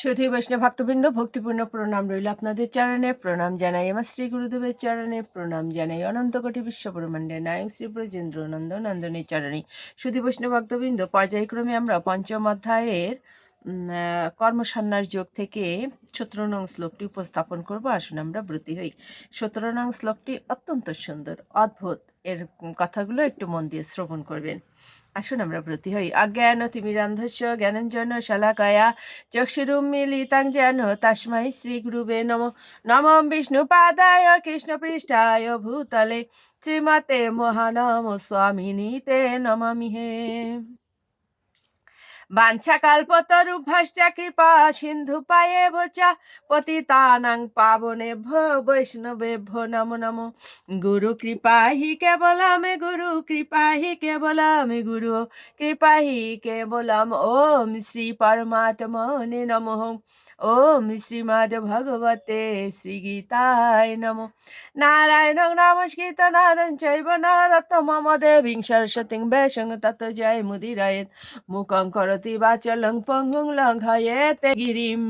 সুধী বৈষ্ণব ভক্তবৃন্দ, ভক্তিপূর্ণ প্রণাম রইল আপনাদের চরণে। প্রণাম জানাই আমার শ্রী গুরুদেবের চরণে, প্রণাম জানাই অনন্ত কোটি বিশ্বব্রহ্মাণ্ডের নায়ক শ্রী ব্রজেন্দ্র নন্দনের চরণে। সুধী বৈষ্ণব ভক্তবৃন্দ, পর্যায়ক্রমে আমরা পঞ্চম অধ্যায়ের কর্মসন্ন্যাস যোগ থেকে 17 নং শ্লোকটি উপস্থাপন করব। আসুন আমরা ব্রতী হই। 17 নং শ্লোকটি অত্যন্ত সুন্দর, অদ্ভুত। এর কথাগুলো একটু মন দিয়ে শ্রবণ করবেন। আসুন আমরা ব্রতী হই। অজ্ঞান তিমিরান্ধস্য জ্ঞানাঞ্জন শালাকায়া চক্ষুরুন্মীলিতাং যেন তস্मै শ্রী গুরুবে নমঃ। নমঃ বিষ্ণুপাদায় কৃষ্ণপৃষ্ঠায় ভূতলে শ্রীমতে মহানাম স্বামিনীতে নমামিহে। বাঞ্ছাকাল্পতরুভ্যশ্চ কৃপা সিন্ধুপায়েব চ পতিতানাং পাবনেভ্যো বৈষ্ণবেভ্যো নমো নমো। গুরু কৃপা হি কেবলম, গুরু কৃপা হি কেবলম, গুরু কৃপা হি কেবলম। ওম শ্রী পরমাত্মনে নমঃ। ওম শ্রীমদ্ ভগবতে শ্রীগীতায় নমঃ। নারায়ণং নমস্কৃত নরং চৈব নরোত্তমং দেবীং সরস্বতীং ব্যাসং ততো জয়মুদীরয়েৎ। মুখং করোতি বাচালং পঙ্গুং লঙ্ঘয়েতে গিরিম।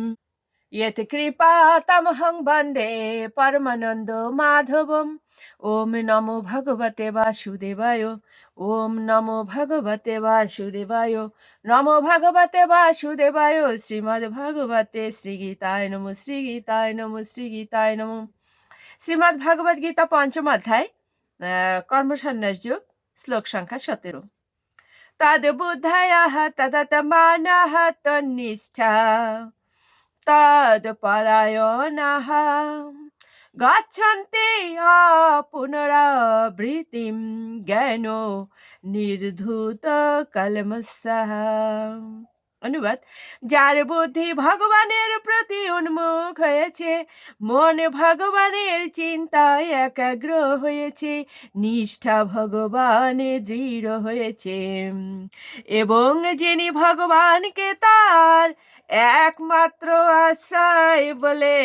ইয়ত কৃপা তমহং বন্দে পরমানন্দ মাধবম। ওম নমো ভগবতে বাসুদেবায়। ওম নমো ভগবতে বাসুদেবায়। নমো ভগবতে বাসুদেবায়। শ্রীমদ্ ভগবতে শ্রীগীতায় নমঃ। শ্রীগীতায় নমঃ। শ্রীগীতায় নমঃ। শ্রীমদ্ ভগবদ গীতা পঞ্চম অধ্যায়, কর্মসন্ন্যাস যোগ, শ্লোক সংখ্যা 17। তদ্বুদ্ধয়ঃ তদতমানঃ তন্নিষ্ঠা তৎপরায়ণাঃ গচ্ছন্তি পুনরাবৃত্তিম জ্ঞানো নির্ধূত কলমস্যঃ। অনুবাদ: যার বুদ্ধি ভগবানের প্রতি উন্মুখ হয়েছে, মন ভগবানের চিন্তায় একাগ্র হয়েছে, নিষ্ঠা ভগবানে দৃঢ় হয়েছে, এবং যিনি ভগবানকে তার একমাত্র আশ্রয় বলে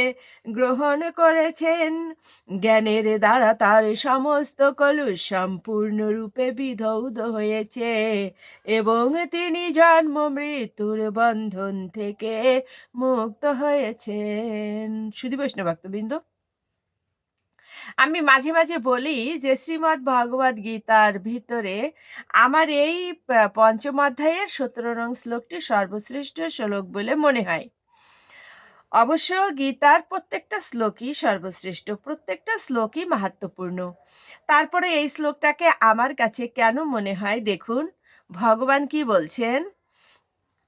গ্রহণ করেছেন, জ্ঞানের দ্বারা তার সমস্ত কলুষ সম্পূর্ণরূপে বিধৌত হয়েছে এবং তিনি জন্ম মৃত্যুর বন্ধন থেকে মুক্ত হয়েছেন। সুধী বৈষ্ণব ভক্তবৃন্দ, আমি মাঝে মাঝে বলি যে শ্রীমদ্ ভগবদ গীতার ভিতরে আমার এই পঞ্চম অধ্যায়ের 17 নং শ্লোকটি সর্বশ্রেষ্ঠ শ্লোক বলে মনে হয়। অবশ্য গীতার প্রত্যেকটা শ্লোকই সর্বশ্রেষ্ঠ, প্রত্যেকটা শ্লোকই মাহাত্ম্যপূর্ণ। তারপরে এই শ্লোকটাকে আমার কাছে কেন মনে হয়, দেখুন ভগবান কি বলছেন।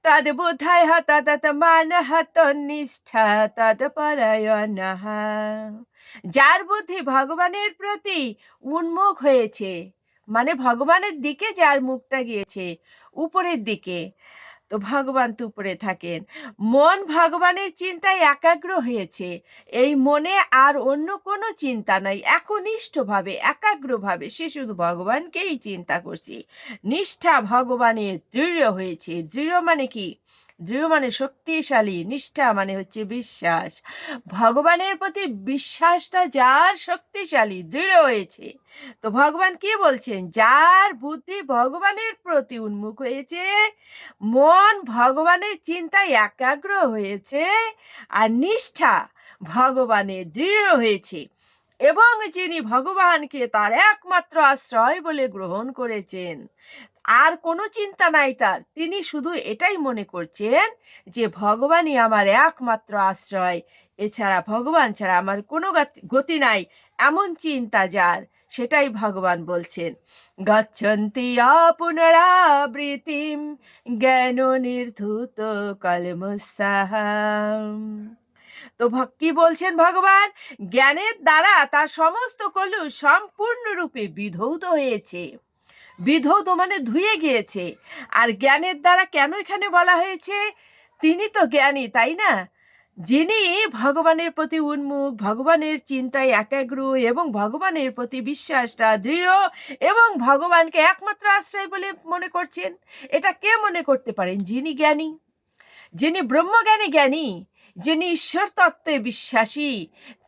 তদ্বুদ্ধয়ঃ তদতমানঃ তন্নিষ্ঠা তৎপরায়ণাঃ। যার বুদ্ধি ভগবানের প্রতি উন্মুখ হয়েছে, মানে ভগবানের দিকে যার মুখটা গিয়েছে, উপরের দিকে, তো ভগবান তো উপরে থাকেন, মন ভগবানের চিন্তায় একাগ্র হয়েছে, এই মনে আর অন্য কোনো চিন্তা নাই, একনিষ্ঠভাবে একাগ্রভাবে সে শুধু ভগবানকেই চিন্তা করছে, নিষ্ঠা ভগবানের দৃঢ় হয়েছে। দৃঢ় মানে কি? দৃঢ় মানে শক্তিশালী, নিষ্ঠা মানে হচ্ছে বিশ্বাস। ভগবানের প্রতি বিশ্বাসটা যার শক্তিশালী, দৃঢ় হয়েছে, তো ভগবান কি বলছেন, যার বুদ্ধি ভগবানের প্রতি উন্মুখ হয়েছে, মন ভগবানের চিন্তায় একাগ্র হয়েছে, আর নিষ্ঠা ভগবানের দৃঢ় হয়েছে, এবং যিনি ভগবানকে তার একমাত্র আশ্রয় বলে গ্রহণ করেছেন, আর কোনো চিন্তা নাই তার, তিনি শুধু এটাই মনে করছেন যে ভগবানই আমার একমাত্র আশ্রয়, এছাড়া ভগবান ছাড়া আমার কোনো গতি নাই, এমন চিন্তা যার, সেটাই ভগবান বলছেন। গচ্ছন্তি পুনরাবৃত্তিম জ্ঞান নির্ধূত কলমস্যঃ। তো কি বলছেন ভগবান? জ্ঞানের দ্বারা তার সমস্ত কলুষ সম্পূর্ণরূপে বিধৌত হয়েছে। বিধৌত মানে ধুয়ে গিয়েছে। আর জ্ঞানের দ্বারা কেন এখানে বলা হয়েছে? তিনি তো জ্ঞানী, তাই না? যিনি ভগবানের প্রতি উন্মুখ, ভগবানের চিন্তায় একাগ্র এবং ভগবানের প্রতি বিশ্বাসটা দৃঢ় এবং ভগবানকে একমাত্র আশ্রয় বলে মনে করছেন, এটা কে মনে করতে পারেন? যিনি জ্ঞানী, যিনি ব্রহ্মজ্ঞানী জ্ঞানী, যিনি ঈশ্বর তত্ত্বে বিশ্বাসী,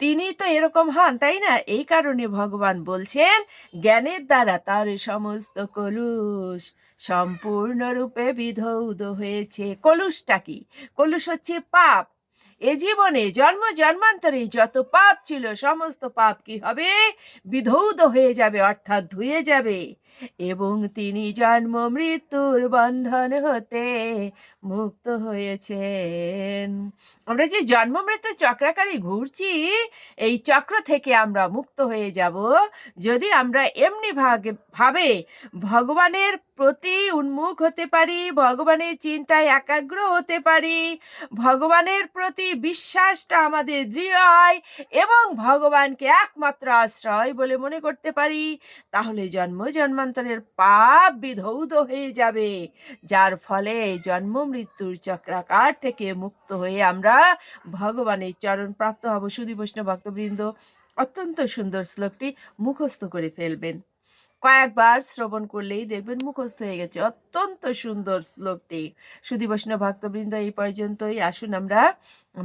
তিনি তো এরকম হন, তাই না? এই কারণে ভগবান বলছেন জ্ঞানের দ্বারা তার সমস্ত কলুষ সম্পূর্ণরূপে বিধৌত হয়েছে। কলুষটা কি? কলুষ হচ্ছে পাপ, এ জীবনে জন্ম জন্মান্তরে যত পাপ ছিল সমস্ত পাপ কি হবে? বিধৌত হয়ে যাবে, অর্থাৎ ধুয়ে যাবে, এবং তিনি জন্ম মৃত্যুর বন্ধন হতে মুক্ত হয়েছেন। আমরা যে জন্ম মৃত্যু চক্রাকারে ঘুরছি, এই চক্র থেকে আমরা মুক্ত হয়ে যাব যদি আমরা এমনি ভাবে ভগবানের প্রতি উন্মুখ হতে পারি, ভগবানের চিন্তায় একাগ্র হতে পারি, ভগবানের প্রতি বিশ্বাসটা আমাদের দৃঢ় হয় এবং ভগবানকে একমাত্র আশ্রয় বলে মনে করতে পারি, তাহলে জন্ম জন্মান্তরের পাপ বিধৌত হয়ে যাবে, যার ফলে জন্ম মৃত্যুর চক্রাকার থেকে মুক্ত হয়ে আমরা ভগবানের চরণ প্রাপ্ত হব। সুধী বৈষ্ণব ভক্তবৃন্দ, অত্যন্ত সুন্দর শ্লোকটি মুখস্থ করে ফেলবেন। কয়েকবার শ্রবণ করলেই দেখবেন মুখস্থ হয়ে গেছে। অত্যন্ত সুন্দর শ্লোকটি। সুধী বৈষ্ণব ভক্তবৃন্দ, এই পর্যন্তই। আসুন আমরা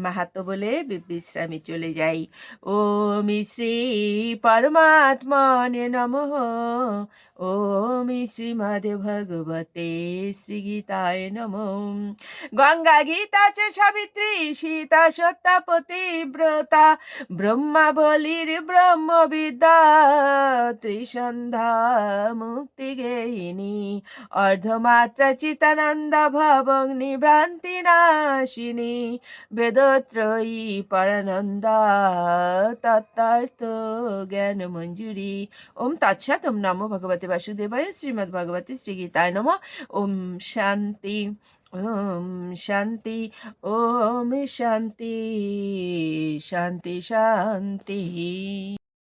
মাহাত্ম্য বলে বিশ্রামে চলে যাই। ওম শ্রী পরমাত্মনে নমঃ। ওম শ্রীমদ্ ভগবতে শ্রী গীতায় নমঃ। গঙ্গা গীতা চ সাবিত্রী সীতা সত্যা পতিব্রতা ব্রহ্মা বলির ব্রহ্মবিদ্যা ত্রিসন্ধ্যা মুক্তি গেহিনী অর্ধমাত্রা চিতানন্দা ভবং নিভ্রান্তি নাশিনী বেদত্রয়ী পরানন্দা তত্ত্বার্থ জ্ঞান মঞ্জুরি। ওম তৎসৎ। ওম নমো ভগবতে বাসুদেবায়। শ্রীমদ্ ভগবতে শ্রী গীতায় নমঃ। ওম শান্তি। ওম শান্তি। ওম শান্তি। শান্তি শান্তি।